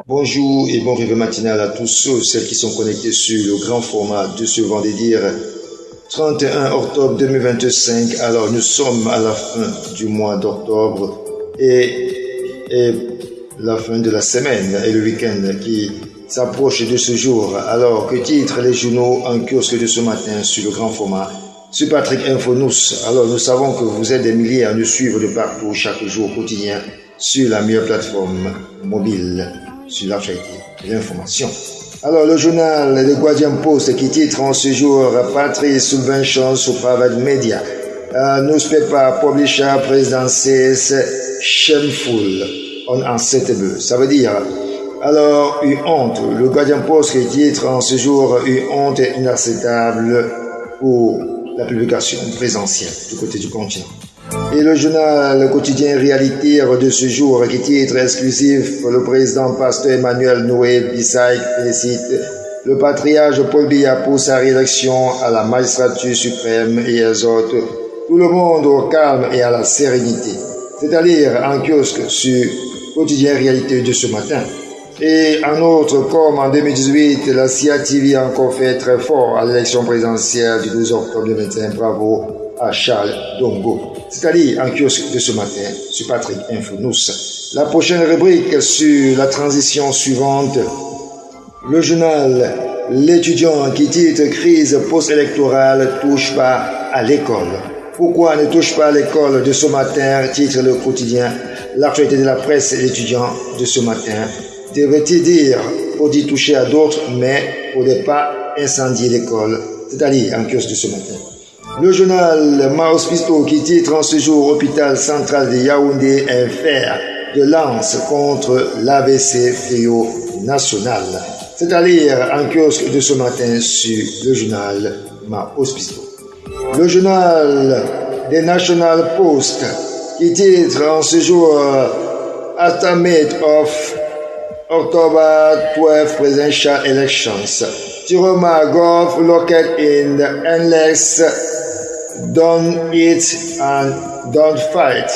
Bonjour et bon réveil matinal à tous ceux, celles qui sont connectés sur le grand format de ce vendredi 31 octobre 2025. Alors nous sommes à la fin du mois d'octobre et la fin de la semaine et le week-end qui s'approche de ce jour. Alors que titrent les journaux en kiosque de ce matin sur le grand format? Sur Patrick Info-Nous. Alors nous savons que vous êtes des milliers à nous suivre de partout chaque jour quotidien sur la meilleure plateforme mobile sur l'actualité et l'information. Alors le journal The Guardian Post qui titre en ce jour Patrie Subvention sur Private Media. Newspaper Publisher President says shameful, unacceptable. Ça veut dire alors une honte. Le Guardian Post qui titre en ce jour une honte inacceptable pour la publication présentielle du côté du continent. Et le journal quotidien Réalité de ce jour qui titre exclusif le président pasteur Emmanuel Noé Bissaï félicite le patriarche Paul Biya pour sa réélection à la magistrature suprême et exhorte tout le monde au calme et à la sérénité. C'est à lire en kiosque sur quotidien Réalité de ce matin. Et en autre, comme en 2018, la CIA TV a encore fait très fort à l'élection présidentielle du 12 octobre 2021. Bravo à Charles Dongo. C'est-à-dire en kiosque de ce matin sur Patrick Info-Nous. La prochaine rubrique sur la transition suivante. Le journal L'étudiant qui titre Crise post-électorale touche pas à l'école. Pourquoi ne touche pas à l'école de ce matin, titre le quotidien L'actualité de la presse et l'étudiant de ce matin. Devrait-il dire pour y toucher à d'autres, mais pour ne pas incendier l'école, c'est-à-dire en kiosque de ce matin. Le journal Ma Hospital qui titre en ce jour Hôpital central de Yaoundé un fer de lance contre l'AVC fléau national. C'est-à-dire en kiosque de ce matin sur le journal Ma Hospital. Le journal The National Post qui titre en ce jour Estimate of October 12 presidential elections. Tiroma Golf located in the endless don't eat and don't fight.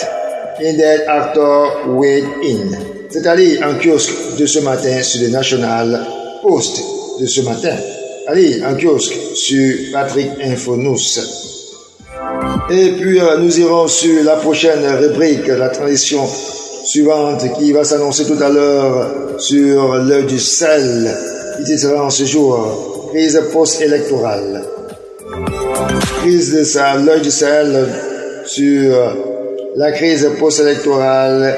Inded actor weighed in. C'est-à-dire en kiosque de ce matin sur le National Post de ce matin. Allez, en kiosque sur Patrick Info-Nous. Et puis nous irons sur la prochaine rubrique, la transition suivante qui va s'annoncer tout à l'heure sur l'heure du sel, qui titrera en ce jour Crise post-électorale. Crise de Sahel, l'heure du Sahel sur la crise post-électorale,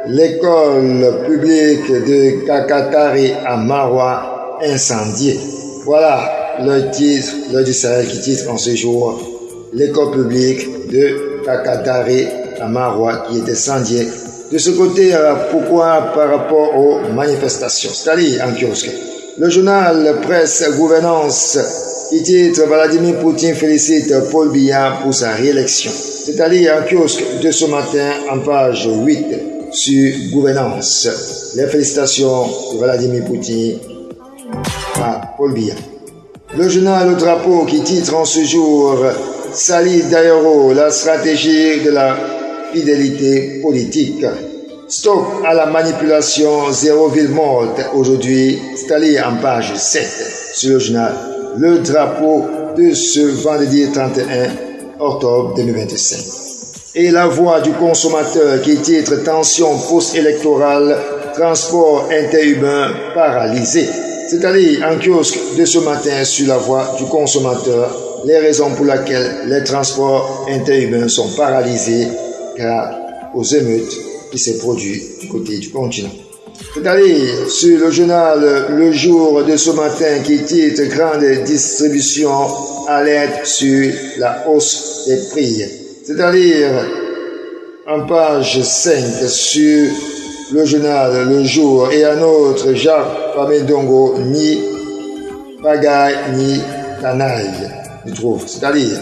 l'école publique de Kakatari à Maroua incendiée. Voilà le titre, l'heure du Sahel qui titre en ce jour l'école publique de Kakatari à Maroua qui est incendiée. De ce côté, pourquoi par rapport aux manifestations, c'est-à-dire en kiosque. Le journal Presse Gouvernance qui titre Vladimir Poutine félicite Paul Biya pour sa réélection. C'est-à-dire en kiosque de ce matin en page 8 sur Gouvernance. Les félicitations de Vladimir Poutine à Paul Biya. Le journal Le Drapeau qui titre en ce jour Sali Dairo, la stratégie de la fidélité politique. Stop à la manipulation, zéro ville morte aujourd'hui, c'est-à-dire en page 7 sur le journal Le Drapeau de ce vendredi 31 octobre 2025. Et la voix du consommateur qui titre Tension post-électorale, transport interurbain paralysé. C'est-à-dire en kiosque de ce matin sur la voix du consommateur, les raisons pour lesquelles les transports interurbains sont paralysés car aux émeutes qui s'est produit du côté du continent. C'est-à-dire sur le journal Le Jour de ce matin qui titre Grande distribution alerte sur la hausse des prix. C'est-à-dire en page 5 sur le journal Le Jour et un autre Jacques Famedongo ni pagaille ni canaille, je trouve. C'est-à-dire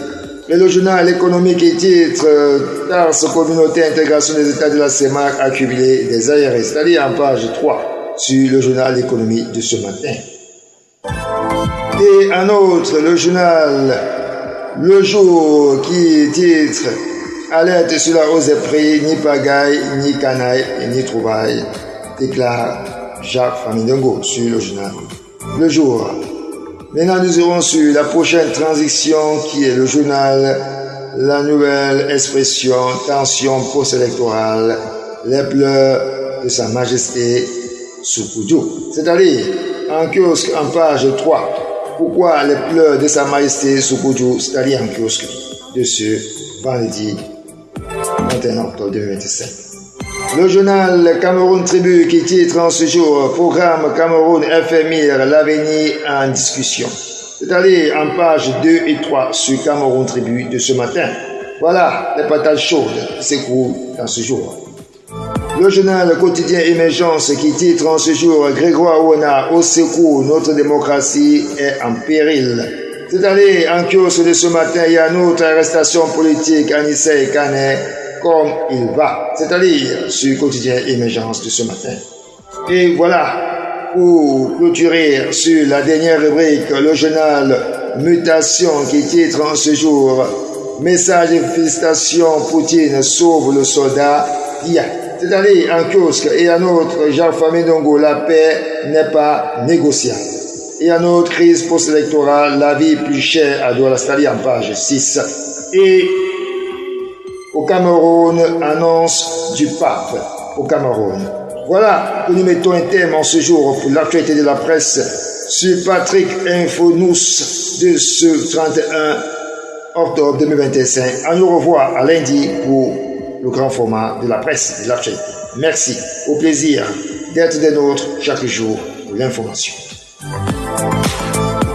et le journal économique qui titre Tarse communauté intégration des États de la CEMAC accumulé des ARS, c'est-à-dire en page 3 sur le journal économique de ce matin. Et un autre, le journal Le Jour qui titre Alerte sur la hausse des prix, ni pagaille, ni canaille, ni trouvaille, déclare Jacques Famindongo sur le journal Le Jour. Maintenant, nous irons sur la prochaine transition qui est le journal La Nouvelle Expression, tension post-électorale, les pleurs de Sa Majesté Soukoudjou. C'est-à-dire, en kiosque, en page 3, pourquoi les pleurs de Sa Majesté Soukoudjou, c'est-à-dire en kiosque de ce vendredi 21 octobre 2025. Le journal Cameroun Tribu qui titre en ce jour Programme Cameroun FMIR, l'avenir en discussion. C'est-à-dire en page 2 et 3 sur Cameroun Tribu de ce matin. Voilà les patates chaudes qui s'écoulent dans ce jour. Le journal quotidien Émergence qui titre en ce jour Grégoire Ouona au secours, notre démocratie est en péril. C'est-à-dire en kiosque de ce matin, il y a une autre arrestation politique, Anissa Ekane, comme il va, c'est-à-dire sur le quotidien Émergence de ce matin. Et voilà, pour clôturer sur la dernière rubrique, le journal Mutation qui titre en ce jour Message de félicitations, Poutine sauve le soldat d'hier. C'est-à-dire en kiosque et un autre, Jacques Famindongo, la paix n'est pas négociable. Et un autre, crise post-électorale, la vie plus chère à Douala, c'est-à-dire en page 6. Et au Cameroun, annonce du pape au Cameroun. Voilà que nous mettons un thème en ce jour pour l'actualité de la presse sur Patrick Infonous de ce 31 octobre 2025. On nous revoit à lundi pour le grand format de la presse de l'actualité. Merci, au plaisir d'être des nôtres chaque jour pour l'information.